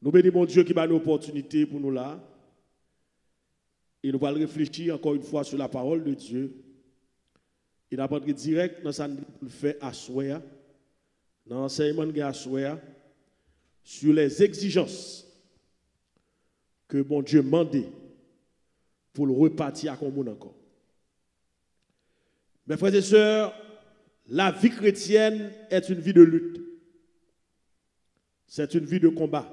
Nous bénissons mon Dieu qui m'a une opportunité pour nous là. Et nous allons réfléchir encore une fois sur la parole de Dieu. Et nous allons direct dans ce que nous faisons à Soya, dans l'enseignement de à Soya, sur les exigences que mon Dieu demandait pour le repartir à Commun encore. Mes frères et sœurs, la vie chrétienne est une vie de lutte. C'est une vie de combat.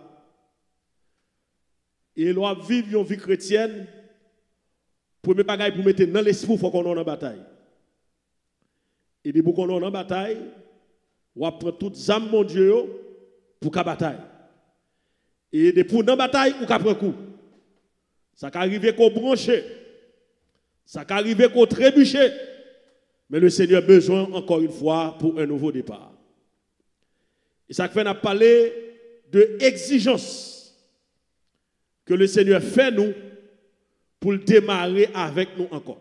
Et l'on vivre une vie chrétienne, premier bagage pour mettre dans l'esprit, il faut qu'on ait en bataille. Et dès qu'on est en bataille, on prend toutes les âmes, mon Dieu, pour qu'à bataille. Et dès pour dans bataille, on prend coup. Ça peut arriver qu'on branche, ça peut arriver qu'on trébuche, mais le Seigneur a besoin encore une fois pour un nouveau départ. Et ça fait nous parler de exigence que le Seigneur fait nous pour le démarrer avec nous encore.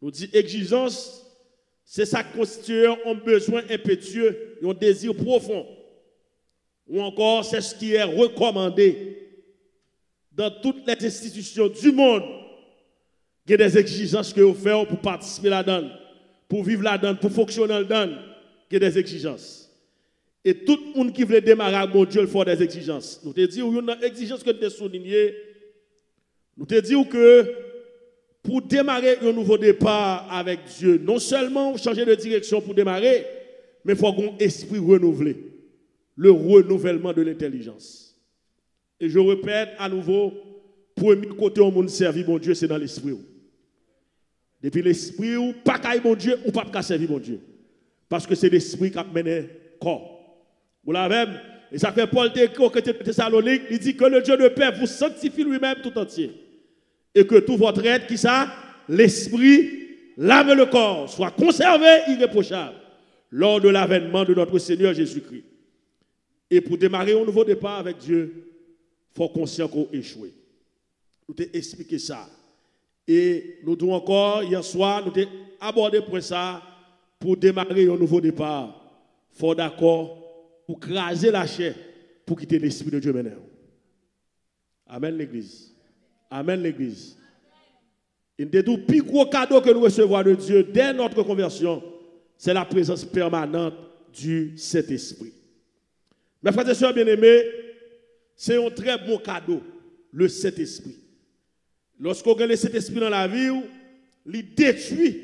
Nous dit exigence, c'est ça qui constitue un besoin impétueux, un désir profond. Ou encore, c'est ce qui est recommandé dans toutes les institutions du monde. Il y a des exigences que vous faites pour participer là-dedans, pour vivre là-dedans, pour fonctionner là-dedans. Il y a des exigences. Et tout le monde qui veut démarrer avec mon Dieu, il faut des exigences. Nous te disons, il y a une exigence que nous avons soulignée. Nous te disons que pour démarrer un nouveau départ avec Dieu, non seulement changer de direction pour démarrer, mais il faut un esprit renouvelé. Le renouvellement de l'intelligence. Et je répète à nouveau, premier côté où on servir mon Dieu, c'est dans l'esprit. Depuis l'esprit, ou pas qu'à mon Dieu, ou pas servir mon Dieu. Parce que c'est l'esprit qui a mené corps. Vous l'avez, et ça fait Paul au Thessalonique, il dit que le Dieu de paix vous sanctifie lui-même tout entier. Et que tout votre être, qui ça, l'esprit, l'âme et le corps, soit conservés irréprochables lors de l'avènement de notre Seigneur Jésus-Christ. Et pour démarrer un nouveau départ avec Dieu, il faut conscient qu'on échoué. Nous t'ai expliqué ça. Et nous devons encore, hier soir, nous t'ai abordé pour ça, pour démarrer un nouveau départ. Il faut d'accord pour craser la chair, pour quitter l'esprit de Dieu maintenant. Amen l'Église. Amen l'Église. Un des tout plus gros cadeaux que nous recevons de Dieu dès notre conversion, c'est la présence permanente du Saint-Esprit. Mes frères et sœurs bien-aimés, c'est un très bon cadeau, le Saint-Esprit. Lorsqu'on a le Saint-Esprit dans la vie, il détruit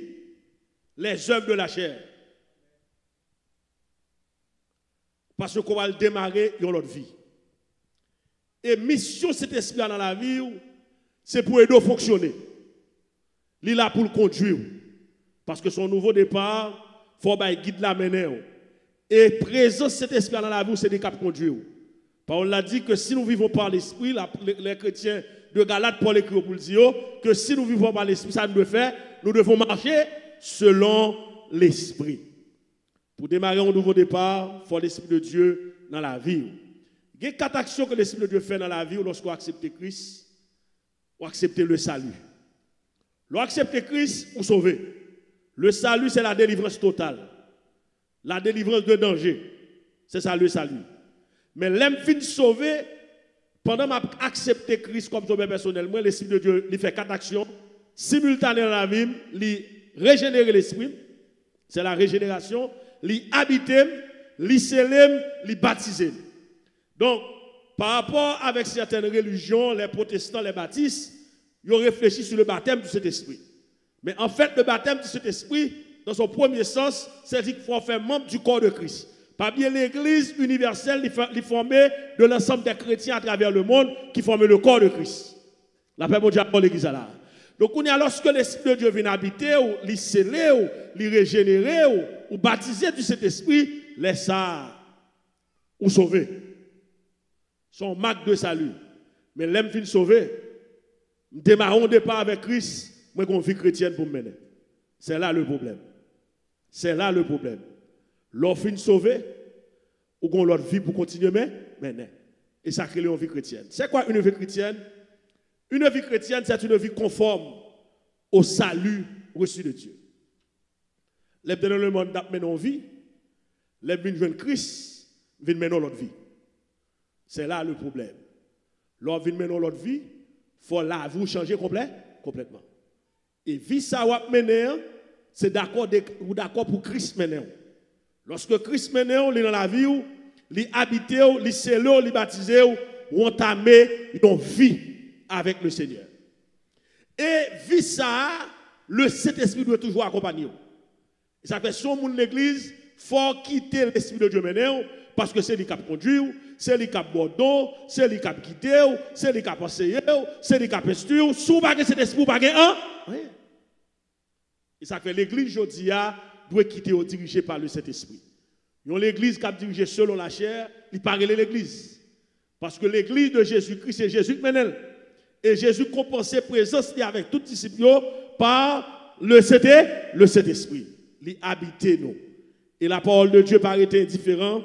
les œuvres de la chair. Parce qu'on va le démarrer dans notre vie. Et mission cet esprit dans la vie, c'est pour aider à fonctionner. Il est là pour le conduire. Parce que son nouveau départ, il faut qu'il guide la mener. Et présence cet esprit dans la vie, c'est des caps conduire. Paul a dit que si nous vivons par l'esprit, les chrétiens de Galates, Paul écrit pour dire que si nous vivons par l'esprit, ça nous doit faire, nous devons marcher selon l'esprit. Pour démarrer un nouveau départ, il faut l'Esprit de Dieu dans la vie. Il y a 4 actions que l'Esprit de Dieu fait dans la vie lorsqu'on accepte Christ, ou accepte le salut. Lorsqu'on accepte Christ, on sauve. Le salut, c'est la délivrance totale. La délivrance de danger. C'est ça le salut. Mais l'homme fin sauvé, pendant que accepté Christ comme sauveur personnellement, l'Esprit de Dieu il fait 4 actions simultanées dans la vie. Il régénère l'esprit, c'est la régénération. Li habiter, li sceller, li baptiser. Donc, par rapport avec certaines religions, les protestants, les baptistes, ils ont réfléchi sur le baptême du Saint-Esprit. Mais en fait, le baptême du Saint-Esprit, dans son premier sens, c'est qu'il faut faire membre du corps de Christ. Pas bien l'Église universelle, il formée de l'ensemble des chrétiens à travers le monde qui forment le corps de Christ. La paix mondiale pour l'Église là. Donc, lorsque l'Esprit de Dieu vient habiter, ou l'y sceller, ou l'y régénérer, ou baptiser du Saint-Esprit, laisse ça, ou sauver. Son marque de salut. Mais l'homme fin sauvé, démarrons au départ avec Christ, moi, qu'on vie chrétienne pour me mener. C'est là le problème. C'est là le problème. L'homme fin sauvé, ou qu'on l'autre vie pour continuer, mais et ça crée une vie chrétienne. C'est quoi une vie chrétienne? Une vie chrétienne, c'est une vie conforme au salut reçu de Dieu. Les dans le monde mènent en vie, les viennent joindre Christ, viennent mener notre vie. C'est là le problème. Lorsque vous menez l'autre vie, il faut là vous changer complètement. Et vie ça va mener, c'est d'accord pour Christ mener. Lorsque Christ mène dans la vie, il habite, il scellé, il baptise, ou entamé une vie avec le Seigneur. Et vie ça, le Saint-Esprit doit toujours accompagner. Ça fait son monde l'église, faut quitter l'Esprit de Dieu maintenant, parce que c'est lui qui conduit, c'est lui qui bordeaux, c'est lui qui quitter, c'est lui qui conseiller, c'est lui qui instruire. Si vous n'avez pas cet esprit, vous n'avez pas rien. Et ça fait l'église aujourd'hui doit quitter ou dirigé par le Saint-Esprit. L'église qui a dirigé selon la chair, il parle de l'église. Parce que l'église de Jésus-Christ, c'est Jésus qui mène. Et Jésus compensait présence avec tous les disciples par le Saint-Esprit. Il habite nous. Et la parole de Dieu paraît indifférente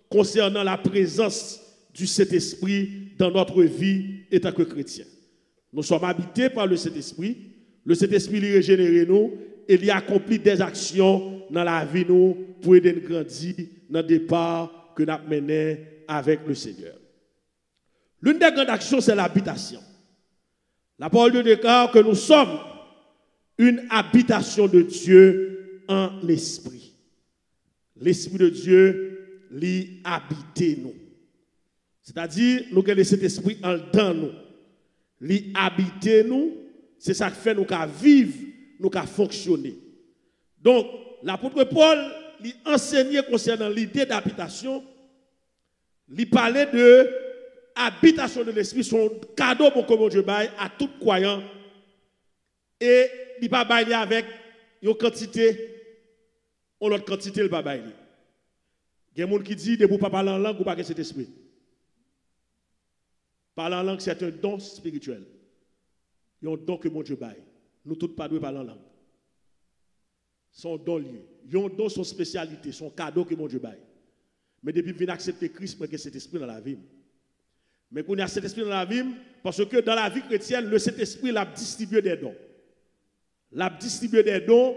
concernant la présence du Saint-Esprit dans notre vie en tant que chrétiens. Nous sommes habités par le Saint-Esprit. Le Saint-Esprit lui régénère nous et il accomplit des actions dans la vie nous pour aider nous grandir dans le départ que nous avons mené avec le Seigneur. L'une des grandes actions, c'est l'habitation. La parole de Dieu déclare que nous sommes une habitation de Dieu en l'Esprit. L'Esprit de Dieu l'y habite nous. C'est-à-dire, nous avons cet esprit en dedans nous. L'y habite nous, c'est ça qui fait nous qu'à vivre, nous qu'à fonctionner. Donc, l'apôtre Paul, il enseignait concernant l'idée d'habitation, il parlait de habitation de l'esprit, son cadeau pour que Dieu baille à tout croyant. Et il ne pas bailler avec une quantité, ou l'autre quantité, il ne pas bailler. Il y a des gens qui disent, de vous pas parler en langue ou pas que cet esprit. Parler en langue, c'est un don spirituel. Il y a un don que mon Dieu baille. Nous tous pas devons parler en langue. Son don lié. Il y a un don, son spécialité, son cadeau que mon Dieu baille. Mais depuis que je viens accepter Christ, moi, que cet esprit dans la vie. Mais qu'on a cet esprit dans la vie, parce que dans la vie chrétienne, le Saint-Esprit l'a distribué des dons. L'a distribué des dons,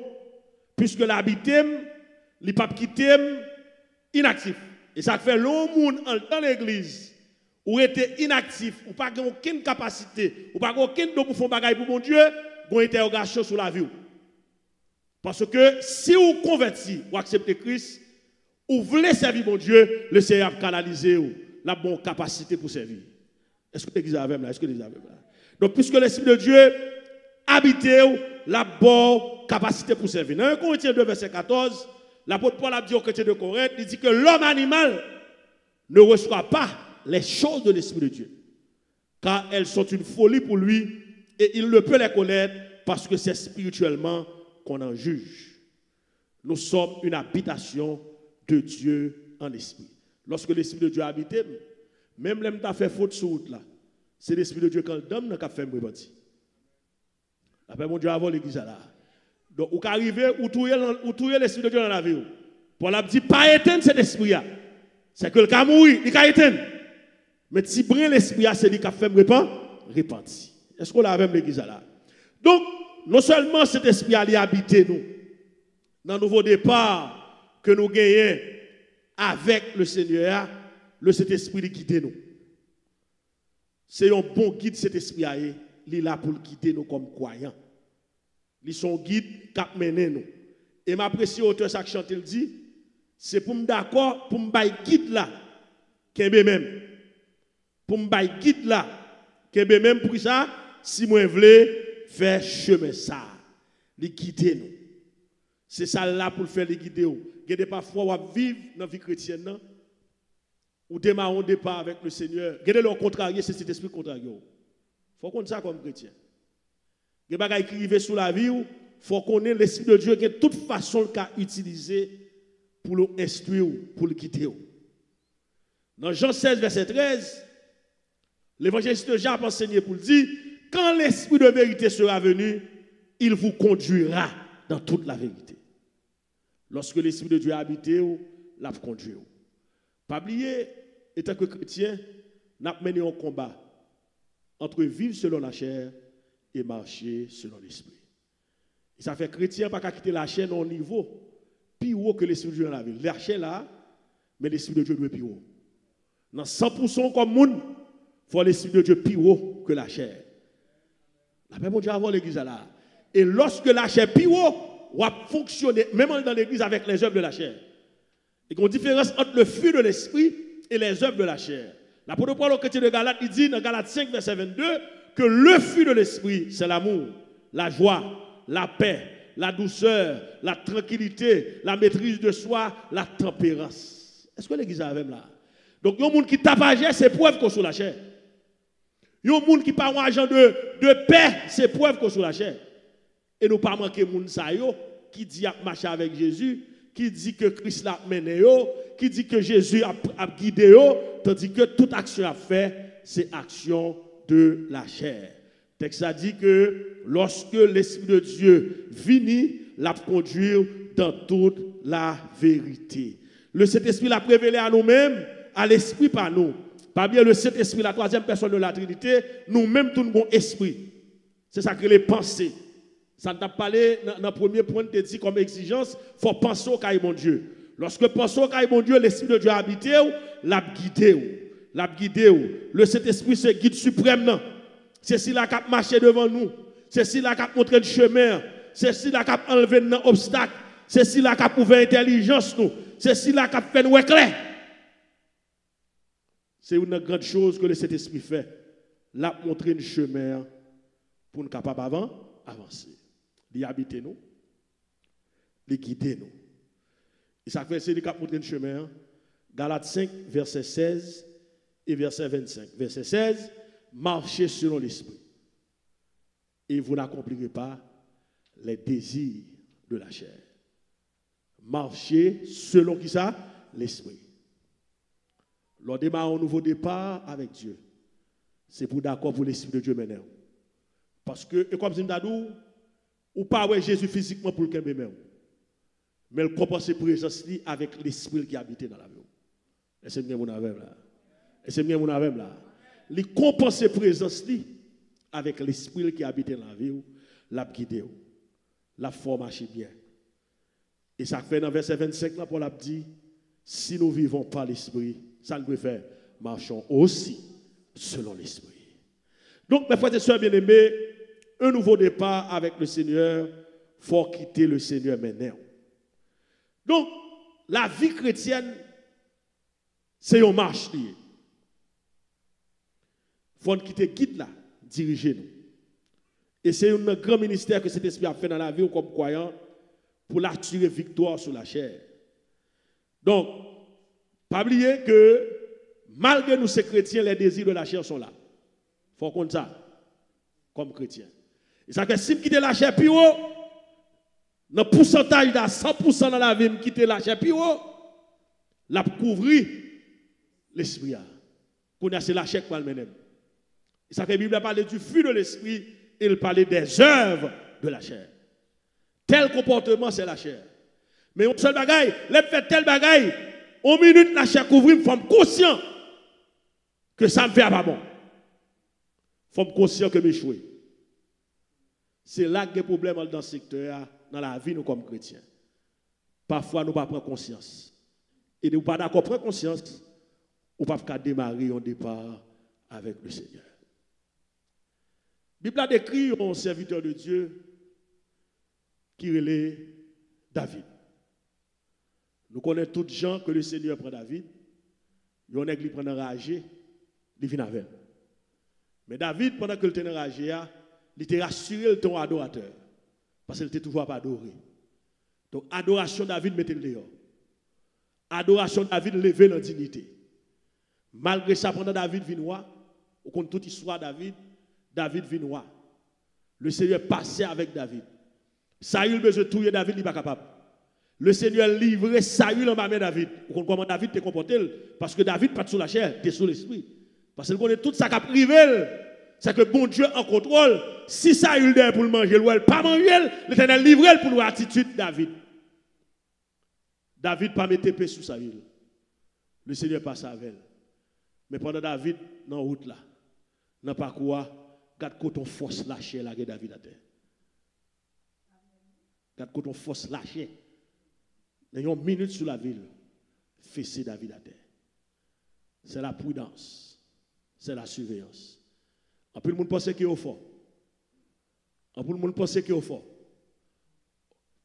puisque l'habité, il pas quitté inactif. Et ça fait long monde dans l'église ou était inactif, ou pas aucune capacité, ou pas aucun don pour faire bagaille pour mon Dieu, une interrogation sur la vie. Parce que si vous convertissez ou acceptez Christ, ou voulez servir mon Dieu, le Seigneur a canalisé la bonne capacité pour servir. Est-ce que l'église avez là? Est-ce que l'église avez là? Donc, puisque l'Esprit de Dieu habite la bonne capacité pour servir. Dans 1 Corinthiens 2, verset 14, l'apôtre Paul a dit aux chrétiens de Corinthe, il dit que l'homme animal ne reçoit pas les choses de l'Esprit de Dieu, car elles sont une folie pour lui et il ne peut les connaître parce que c'est spirituellement qu'on en juge. Nous sommes une habitation de Dieu en esprit. Lorsque l'Esprit de Dieu habite, même l'homme qui fait faute sur route là, c'est l'Esprit de Dieu quand l'homme qui fait me repentir. Après mon Dieu avant l'église là. Donc, vous arrivez, vous touillez l'Esprit de Dieu dans la vie. Paul a dit, pas éteindre cet esprit-là. C'est que le cas mourir, il a éteindre. Mais si brin l'esprit, c'est lui qui a fait repentir. Est-ce qu'on l'a avec l'église là? Donc, non seulement cet esprit a habité nous, dans le nouveau départ que nous gagnons avec le Seigneur, le Saint-Esprit qui guide nous. C'est un bon guide, cet esprit, il est là pour guider nous comme croyants. Ils sont guides qui mènent nous. Et m'apprécie auteur ça que chante il dit, c'est pour me d'accord pour me bailler guide là qu'un même. Pour me bailler guide là qu'un même pour ça si moi voulais faire chemin ça, les guider nous. C'est ça là pour faire les guider nous. Gardez parfois ou vivre dans la vie chrétienne ou démarrer au départ avec le Seigneur. Gardez le contrarié, c'est cet esprit contrarié. Faut qu'on ça comme chrétien. Les bagages qui arrivent sous la vie, il faut qu'on ait l'Esprit de Dieu qui est de toute façon qu'a utilisé pour le instruire, pour le quitter. Dans Jean 16, verset 13, l'évangéliste Jean a enseigné pour le dire, quand l'Esprit de vérité sera venu, il vous conduira dans toute la vérité. Lorsque l'Esprit de Dieu a habité, il a conduit. Pas oublier, étant que chrétien, nous avons mené un combat entre vivre selon la chair et marcher selon l'esprit. Et ça fait chrétien pas qu'à quitter la chair au niveau plus haut que l'esprit de Dieu dans la vie. La chair là, mais l'esprit de Dieu doit être plus haut. Dans 100% comme monde, il faut l'Esprit de Dieu plus haut que la chair. La paix, mon Dieu, avant l'église là. Et lorsque la chair plus haut, on va fonctionner, même dans l'église, avec les œuvres de la chair. Il y a une différence entre le fruit de l'esprit et les œuvres de la chair. L'apôtre Paul au chrétien de Galates, il dit dans Galates 5, verset 22, que le fruit de l'esprit, c'est l'amour, la joie, la paix, la douceur, la tranquillité, la maîtrise de soi, la tempérance. Est-ce que l'église a même là? Donc, il y a des gens qui tapent, c'est preuve qu'on sur la chair. Il y a des gens qui parlent un agent de paix, c'est preuve qu'on sur la chair. Et nous pas manquer moun sa yo qui dit à marcher avec Jésus, qui dit que Christ l'a mené yo, qui dit que Jésus a guidé yo, tandis que toute action à faire, c'est action de la chair. Le texte a dit que lorsque l'Esprit de Dieu vini, l'a conduire dans toute la vérité. Le Saint-Esprit l'a révélé à nous-mêmes, à l'Esprit par nous. Pas bien le Saint-Esprit, la troisième personne de la Trinité, nous-mêmes tout bon esprit. C'est ça que les pensées. Ça t'a parlé dans le premier point, tu dit comme exigence, il faut penser au caille mon Dieu. Lorsque penser au caille mon Dieu, l'Esprit de Dieu a habité, l'a guidé. L'a guidé. Le Saint-Esprit, c'est guide suprême. C'est celui là qui a marché devant nous. C'est celui là qui a montré le chemin. C'est celui là qui a enlevé nos obstacles. C'est celui là qui a ouvert l'intelligence. C'est celui là qui a fait nous éclairer. C'est une grande chose que le Saint-Esprit fait. L'a montré le chemin pour nous capables avancer. Il habite nous, il guide nous. Et ça fait c'est lui qui a montré le chemin. Galates 5, verset 16 et verset 25. Verset 16, marchez selon l'esprit. Et vous n'accomplirez pas les désirs de la chair. Marchez selon qui ça? L'esprit. Lors démarre un nouveau départ avec Dieu. C'est pour d'accord pour l'Esprit de Dieu maintenant. Parce que, et comme Zindadou, ou pas ouais Jésus physiquement pour le Kembe même. Mais il compense présence avec l'Esprit qui habite dans la vie. Et c'est bien mon avem là. Et c'est bien mon avem là. Il compense présence avec l'Esprit qui habite dans la vie, l'a guidé, la forme marche bien. Et ça fait dans verset 25 là, Paul a dit, si nous vivons par l'Esprit, ça nous peut faire, marchons aussi selon l'Esprit. Donc, mes frères et sœurs bien-aimés, un nouveau départ avec le Seigneur, il faut quitter le Seigneur maintenant. Donc, la vie chrétienne, c'est une marche. Il faut quitter le guide là, diriger nous. Et c'est un grand ministère que cet esprit a fait dans la vie comme croyant pour l'attirer victoire sur la chair. Donc, pas oublier que malgré nous, ces chrétiens, les désirs de la chair sont là. Il faut compter ça comme chrétien. Et ça fait si je quitte la chair plus haut, dans le pourcentage de 100% dans la vie, je quitte la chair plus haut, la couvrir l'esprit. C'est la chair qui va le mener. Et ça fait la Bible parle du fruit de l'esprit et il parle des œuvres de la chair. Tel comportement, c'est la chair. Mais un seul bagaille, les fait tel bagaille, en minute, la chair couvrir, il faut être conscient que ça me fait pas bon. Il faut être conscient que je m'échoue. C'est là que les problèmes dans ce secteur, dans la vie, nous comme chrétiens. Parfois, nous ne prenons pas conscience. Et nous ne pas d'accord prendre conscience, ou pas démarrer un départ avec le Seigneur. La Bible a décrit un serviteur de Dieu qui relève David. Nous connaissons tous les gens que le Seigneur prend David. Il y en a qui prennent enragé, il vient avec. Mais David, pendant qu'il était enragé, il était rassuré le ton adorateur. Parce qu'il était toujours pas adoré. Donc, adoration David mettait le dehors. Adoration David levait la dignité. Malgré ça, pendant David vinois, au compte toute histoire David vinois. Le Seigneur passait avec David. Saül besoin de tuer David, il n'est pas capable. Le Seigneur livrait Saül en main David. Vous comprenez comment David t'est comporté? Parce que David pas sur la chair, t'es sur l'esprit. Parce qu'il connaît tout ça qui a privé. C'est que bon Dieu en contrôle. Si Saül est pour le manger, il ne pas manger, l'Éternel livre pour l'attitude de David. David pas mettre épée sous Saül. Le Seigneur passe avec elle. Mais pendant David, dans la route là, dans le parcours, regarde quand on force lâcher la David à terre. Regarde quand on force lâcher. Dans une minute sur la ville, fesser David à terre. c'est la prudence, c'est la surveillance. En plus, le monde pense qu'il est fort. En plus, le monde pense qu'il est fort.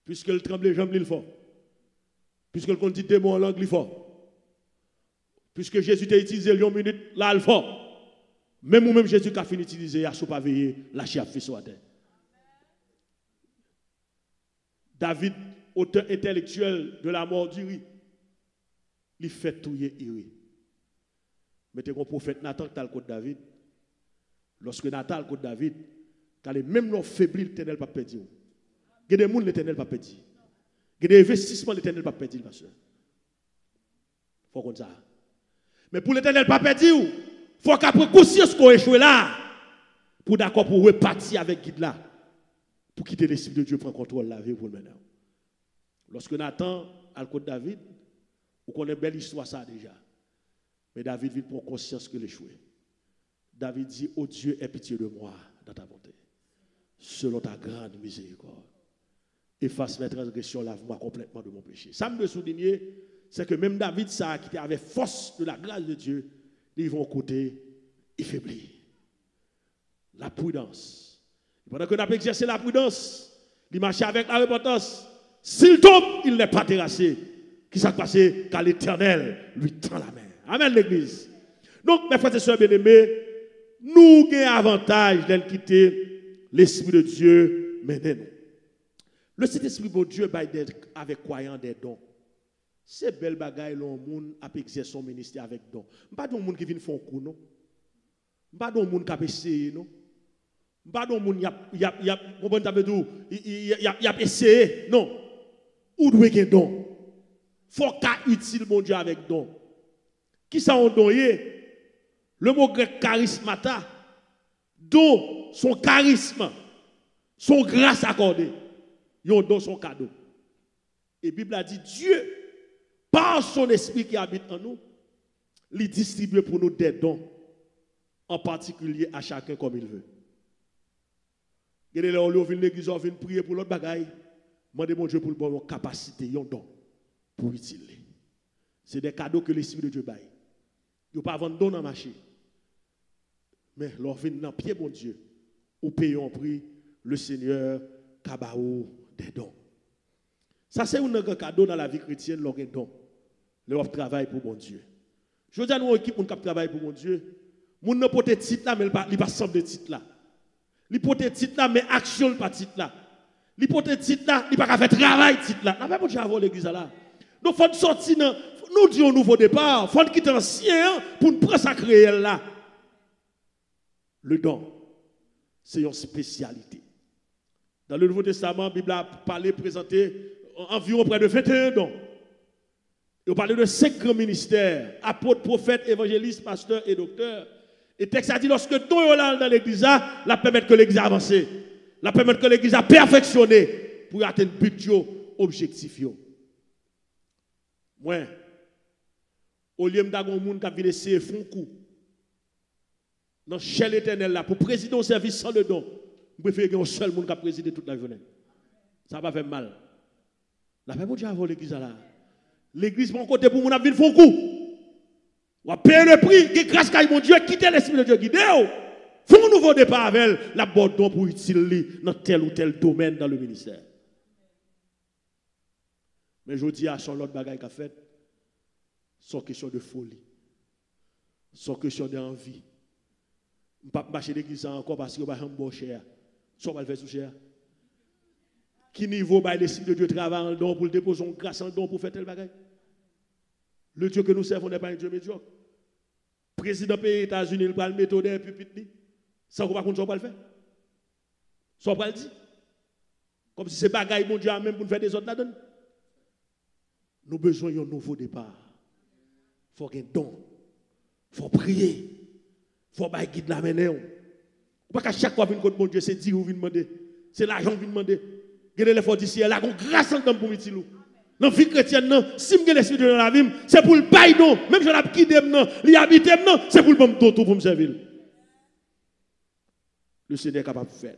Puisque le tremble les jambes, il est fort. Puisque le dit démon en langue, il est fort. Puisque Jésus t'a utilisé une minute, là, il est fort. Même ou même Jésus qui a fini d'utiliser, il a pas veillé, la chair fait sur la terre. David, auteur intellectuel de la mort du riz, il fait touiller Iri. Mettez un prophète Nathan qui a le code David. Lorsque Nathan a le code David, quand les mêmes non faiblis, l'Éternel pas perdu. Il y a des gens l'Éternel pas perdu. Il y a des investissements l'Éternel pas perdu, ma soeur. Il faut comme ça. Mais pour l'Éternel pas perdu, il faut qu'après conscience qu'on échoue là, pour d'accord pour repartir avec guide là, pour quitter l'esprit de Dieu prendre contrôle de la vie pour le maintenant. Lorsque Nathan a le code David, on connaît belle histoire ça déjà. Mais David vit pour conscience que l'échoué. David dit, oh Dieu, aie pitié de moi dans ta bonté, selon ta grande miséricorde. Efface mes transgressions, lave-moi complètement de mon péché. Ça me souligner, c'est que même David, ça, qui avait force de la grâce de Dieu, ils vont côté, il faiblit. La prudence. Pendant qu'on a exercé la prudence, il marchait avec la repentance. S'il tombe, il n'est pas terrassé. Qui s'est passé? Car l'Éternel lui tend la main. Amen, l'Église. Donc, mes frères et sœurs bien-aimés, nous avons avantage d'être quitter l'Esprit de Dieu maintenant. Le Saint-Esprit de Dieu va être avec croyants des dons. C'est belle bagaille, le monde a exercé son ministère avec dons. Pas de monde qui vient faire un coup, non? Pas de monde qui a essayé, non? Pas de monde qui a essayé, non? Ou doit avoir don. Faut qu'il utile mon Dieu avec don. Qui ça on don? Le mot grec charismata, don, son charisme, son grâce accordée. Yon don son cadeau. Et la Bible a dit Dieu, par son esprit qui habite en nous, il distribue pour nous des dons, en particulier à chacun comme il veut. Et là, on vient l'église, on vient prier pour l'autre bagaille. Demandez mon Dieu pour le bon capacité, yon don, pour utiliser. C'est des cadeaux que l'Esprit de Dieu baille. Il ne pas vendre don dans le marché. Mais l'on vient dans pied, mon Dieu, ou payons prix, le Seigneur, Kabaou, des dons. Ça, c'est un grand cadeau dans la vie chrétienne, l'on a don. L'on travaille pour mon Dieu. Je veux dire, nous, équipe, on travaille pour mon Dieu. Moun ne peut pas titre là, mais il ne pas semble de titre là. Il peut être titre là, mais action pas titre là. Il peut être titre là, il ne peut pas faire travail titre là. N'a pas mon Dieu avant l'église là. Donc, il faut sortir, nous disons nouveau départ. Il faut quitter ancien pour nous prendre ça réel là. Le don, c'est une spécialité. Dans le Nouveau Testament, la Bible a parlé, présenté environ près de 21 dons. Il a parlé de 5 grands ministères, apôtres, prophètes, évangélistes, pasteurs et docteurs. Et le texte a dit, lorsque don est là dans l'église, la permettre que l'église avance, la permettre que l'église a perfectionné pour atteindre le but, objectif. Moi, au lieu d'avoir un monde qui vient essayer de faire un coup, dans l'échelle éternelle là, pour présider un service sans le don, je préfère un seul monde qui a présidé toute la journée. Ça va faire mal. La paix, mon Dieu, avant l'église là. L'église, mon côté, pour mon avis, il faut un coup. On va payer le prix, grâce à mon Dieu, quitter l'esprit de Dieu, guider. Faut un nouveau départ avec la bonne don pour utiliser dans tel ou tel domaine dans le ministère. Mais je dis à son autre bagaille qu'a fait, sans question de folie, sans question d'envie. Je ne peux pas marcher l'église encore parce que je vais faire un bon cher. Ça va le faire sous cher. Qui niveau l'esprit de Dieu travaille en don pour le déposer en grâce en don pour faire tel bagaille? Le Dieu que nous servons n'est pas un Dieu médiocre. Président des États-Unis, il va le mettre dans pupitre. Ça, par contre, ça va le faire. Ça va le dire. Comme si c'est bagaille, mon Dieu, même pour faire des autres là-dedans. Nous avons besoin d'un nouveau départ. Il faut un don. Il faut prier. Il faut que guide la main. Pas qu'à chaque fois, mon Dieu, c'est dire ou vient demander. C'est l'argent qui vient demander. Il y a des efforts d'ici, il y a grâce en temps pour m'utiliser. Dans la vie chrétienne, si je l'esprit de la vie, c'est pour le bail non. Même si je l'ai quitté, l'y habiter, c'est pour le bon tout pour me servir. Le Seigneur est capable de faire.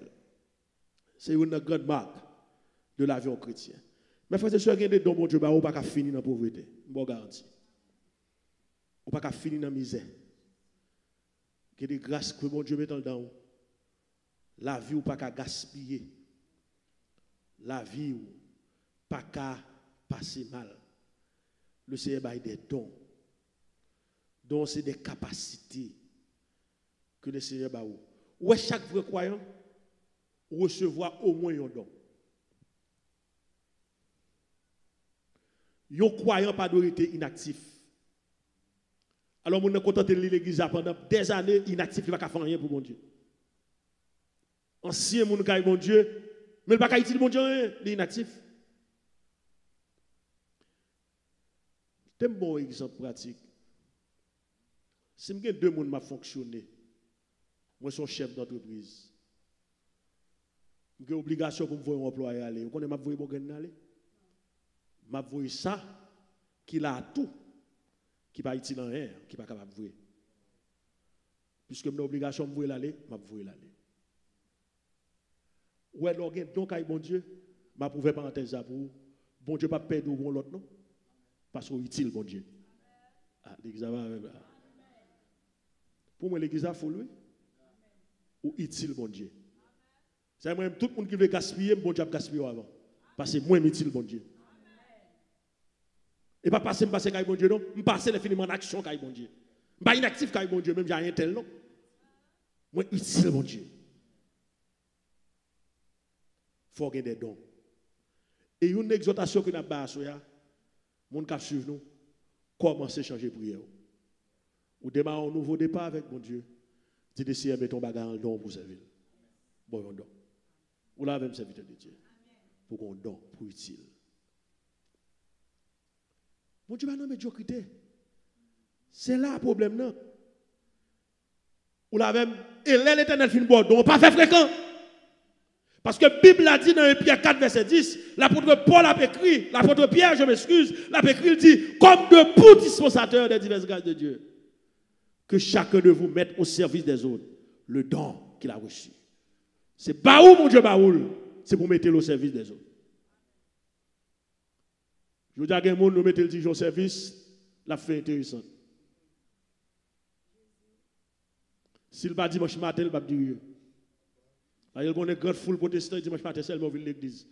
C'est une grande marque de la vie chrétienne. Mais frères et sœurs, il y a des dons, mon Dieu, on ne peut pas finir dans la pauvreté. Je vous garantis. ou pas qu'à finir dans la misère. Que des grâces que mon Dieu met dans la vie ou pas qu'à gaspiller. La vie ou pas qu'à passer mal. Le Seigneur a des dons. Dons, c'est des capacités que le Seigneur a. Ou chaque vrai croyant recevoir au moins un don. Un croyant pas d'autorité inactif. Alors, on est content de l'église pendant des années inactif, il ne va pas faire rien pour mon Dieu. Ancien monde qui mon Dieu, mais il ne va pas utiliser mon Dieu, il est inactif. C'est un bon exemple pratique. Si je deux personnes qui fonctionné, moi je suis chef d'entreprise. J'ai obligation pour me voir un employé aller. Vous connaissez ma voix pour aller? Ma voix ça, qui a tout, qui pas utile en rien, qui pas capable de voir. Puisque j'ai obligation de voir aller, je vais voir aller. Ou alors, donc, bon Dieu, je pouvais parenthèse pour vous. Bon Dieu, pas perdre ou l'autre, non? Parce qu'il est utile, bon Dieu. Ah, l'église va. Pour moi, l'église a faut lui. Ou utile, bon Dieu. C'est moi, tout le monde qui veut gaspiller, bon Dieu a gaspillé avant. Parce que moi, utile, bon Dieu. Et pas passer, me bon Dieu, non? Me passer l'infiniment en action, bon Dieu. Pas inactif, bon Dieu, même j'ai rien tel, non? Moi, utile, bon Dieu. Il faut avoir des dons. Et une exhortation que nous avons à faire, mon cap suivre nous, commencez à changer prière. Ou démarrer un nouveau départ avec mon Dieu. Tu décides de mettre ton bagage en don pour servir. Bon, un don. Ou là, même serviteur de Dieu. Pour qu'on don, pour utile. Mon Dieu, maintenant, médiocrité. C'est là le problème, non? Ou là, même, et là, l'éternel fin bon, donc pas fait fréquent. Parce que la Bible a dit dans 1 Pierre 4, verset 10, l'apôtre Paul a écrit, l'apôtre Pierre, je m'excuse, l'a écrit, il dit, comme de bons dispensateurs des diverses grâces de Dieu, que chacun de vous mette au service des autres le don qu'il a reçu. C'est pas où mon Dieu baoul, c'est pour mettre au service des autres. Je veux dire que les gens nous mettent le dit au service, la fait intéressante. S'il va dimanche matin, il va dire. Il y a une grande foule protestante dimanche matin seulement dans l'église.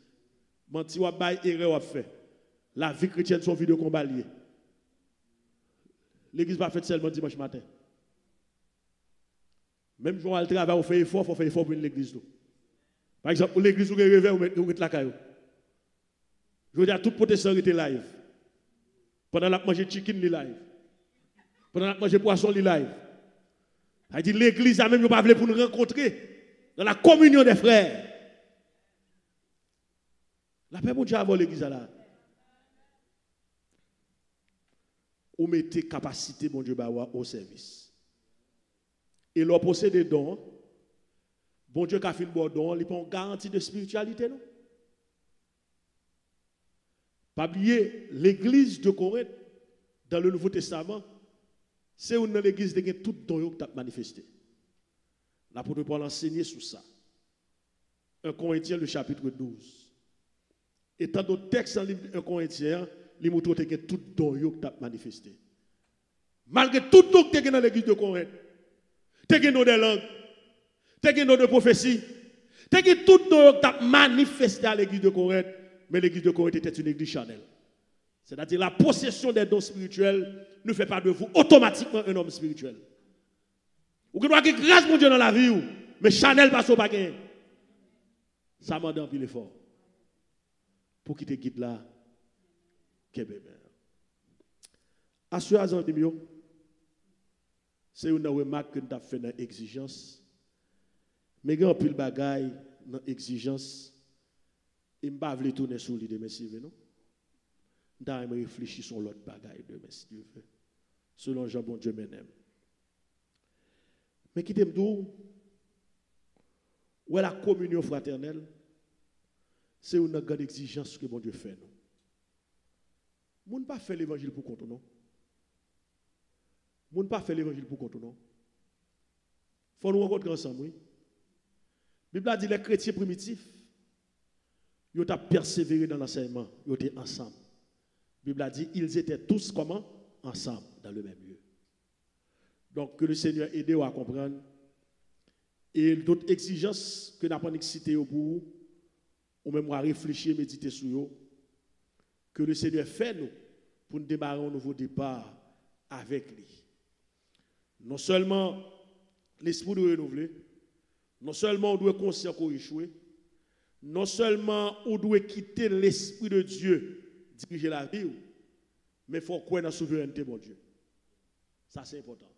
Menti ou bail erreur ou fait. La vie chrétienne son vie de combat lié. L'église va faire seulement dimanche matin. Même si on a le travail, on fait effort, il faut faire effort pour l'église. Par exemple, pour l'église, vous réveillez, vous mettez la caillou. Je veux dire, tout protestant était live. Pendant la manger chicken, il live. Pendant la manger poisson, il live. Il dit l'église a même pas voulu pour nous rencontrer dans la communion des frères. La paix, mon Dieu, avant l'église là. Ou mettez capacité, mon Dieu, au service. Et leur possède des dons. Bon Dieu, qui a fait un don, il pas une garantie de spiritualité, non? Pas oublier, l'église de Corinthe, dans le Nouveau Testament, c'est où dans l'église de tout don qui a manifesté. L'apôtre Paul a enseigné sur ça. 1 Corinthiens, le chapitre 12. Et tant d'autres textes dans le livre 1 Corinthiens, il montre que tout don qui a manifesté. Malgré tout don qui est dans l'église de Corinthe, tu as des langues, tu as des de prophétie, tu as tout don qui a manifesté à l'église de Corinthe. Mais l'église de Corinthe était une église charnelle. C'est-à-dire la possession des dons spirituels ne fait pas de vous automatiquement un homme spirituel. Ou que doit avoir grâce mon Dieu dans la vie, mais charnel passe au baguette. Ça m'a donné l'effort. Pour quitter guide là, Québec. Assurez-vous, c'est une remarque que nous avons fait dans l'exigence. Mais il y a un peu de bagaille dans l'exigence. Et je ne vais pas tourner sur l'idée, mais si vous non. Je vais réfléchir sur l'autre bagaille de si Dieu veut. Selon Jean, bon Dieu m'aime. Mais qui t'aime d'où? Où est la communion fraternelle? C'est une grande exigence que bon Dieu fait. Nous ne pas faire l'évangile pour compte, non? Nous ne pas faire l'évangile pour compte, non? Il faut nous rencontrer ensemble, oui. La Bible a dit les chrétiens primitifs. Ils ont persévéré dans l'enseignement, ils étaient ensemble. La Bible a dit, ils étaient tous comment? Ensemble, dans le même lieu. Donc, que le Seigneur aide à comprendre. Et d'autres exigences que nous avons citées pour vous, ou même à réfléchir, méditer sur eux, que le Seigneur fait nous pour nous démarrer un nouveau départ avec lui. Non seulement l'esprit doit renouveler, non seulement on doit être conscient qu'on échoué, non seulement on doit quitter l'esprit de Dieu, diriger la vie, mais il faut croire dans la souveraineté de Dieu. Ça, c'est important.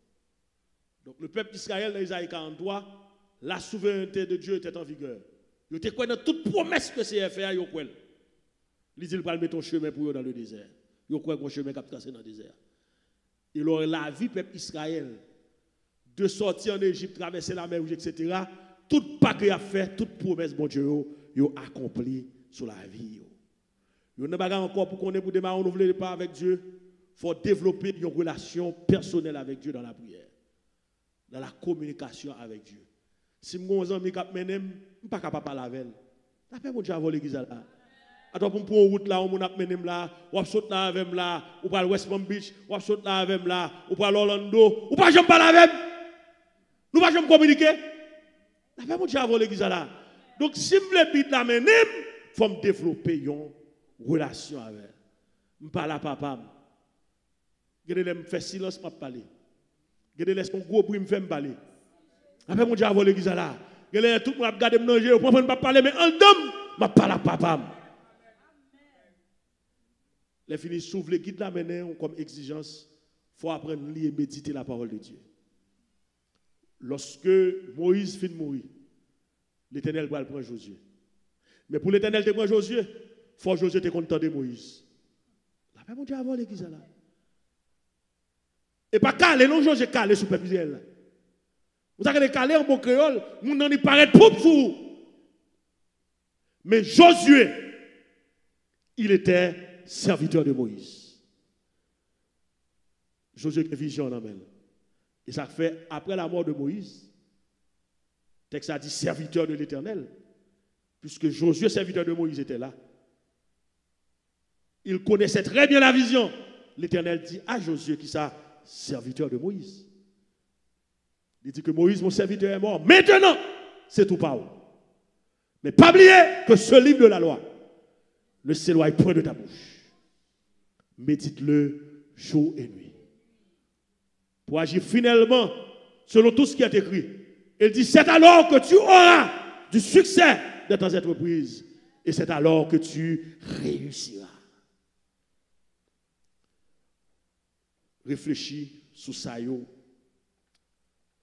Donc, le peuple d'Israël, dans Isaïe 43, la souveraineté de Dieu était en vigueur. Il était croyant dans toute promesse que c'est fait, il croit. Il dit, il va mettre un chemin pour eux dans le désert. Il croit qu'un chemin qui a tracé dans le désert. Et alors, la vie, peuple Israël, de sortir en Égypte, traverser la mer Rouge, etc., tout pas qu'il a fait, toute promesse, bon Dieu, il a accompli sur la vie. Il n'y a pas encore pour qu'on ait pour démarrer, on ne pas avec Dieu. Il faut développer une relation personnelle avec Dieu dans la prière, dans la communication avec Dieu. Si mon ami cap menem, pas capable parler avec elle. Après mon Dieu avoir l'église là. Attends pour prendre route là, on a menem là, ou saute là avec là, ou pas West Palm Beach, ou saute là avec là, ou pas Orlando, ou pas jamais parler avec. Nous pas jamais communiquer. Après mon Dieu avoir l'église là. Donc si me bit là menem, faut me développer une relation avec elle. Me parle à papa. Gade me faire silence pas parler. Gade laisse mon gros bruit me faire me parler. Après, mon Dieu, avant l'église là, tout le monde a regardé me manger, je ne peux pas parler, mais en dame, je parle à papa. Les finis s'ouvrent les guides là maintenant comme exigence, il faut apprendre à lire et méditer la parole de Dieu. Lorsque Moïse finit de mourir, l'Éternel va prendre Josué. Mais pour l'Éternel de prendre Josué, il faut que Josué te content de Moïse. Après, mon Dieu, avant l'église là. Et pas calé, non, Josué calé sur le peuple là. Vous avez calé en bon créole, nous n'en y paraît pour vous. Mais Josué, il était serviteur de Moïse. Josué a une vision en amène. Et ça fait, après la mort de Moïse, le texte a dit serviteur de l'Éternel, puisque Josué, serviteur de Moïse, était là. Il connaissait très bien la vision. L'Éternel dit à Josué qui ça, serviteur de Moïse. Il dit que Moïse, mon serviteur, est mort. Maintenant, c'est tout par où. Mais pas oublier que ce livre de la loi ne s'éloigne point de ta bouche. Médite-le jour et nuit. Pour agir finalement selon tout ce qui est écrit. Il dit, c'est alors que tu auras du succès dans tes entreprises. Et c'est alors que tu réussiras. Réfléchis sur ça,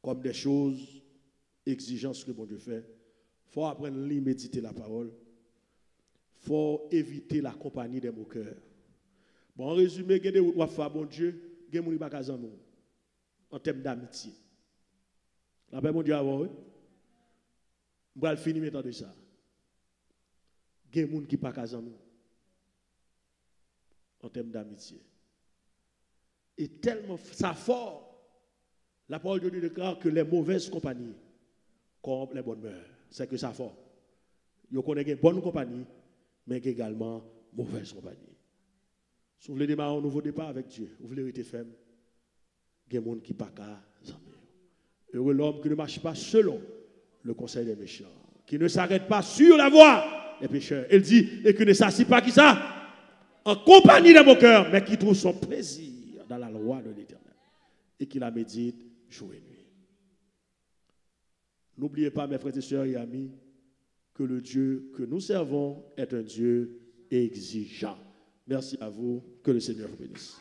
comme des choses, exigences que bon Dieu fait. Il faut apprendre à méditer la parole. Il faut éviter la compagnie des moqueurs. Bon, en résumé, il y a des gens bon Dieu, il y a des gens qui en termes d'amitié. La paix, mon Dieu, avant, je vais finir maintenant de ça. Il y a des gens qui ne sont pas en termes d'amitié. Et tellement ça fort. La parole de Dieu déclare que les mauvaises compagnies corrompent les bonnes mœurs. C'est que ça fort. Vous connaissez une bonne compagnie, mais également mauvaise compagnie. Si vous voulez démarrer un nouveau départ avec Dieu, vous voulez rester ferme, il y a des gens qui ne sont pas heureux l'homme qui ne marche pas selon le conseil des méchants, qui ne s'arrête pas sur la voie des pécheurs. Il dit, et qui ne s'assit pas qui ça en compagnie des moqueurs, mais qui trouve son plaisir dans la loi de l'Éternel et qui la médite jour et nuit. N'oubliez pas, mes frères et sœurs et amis, que le Dieu que nous servons est un Dieu exigeant. Merci à vous, que le Seigneur vous bénisse.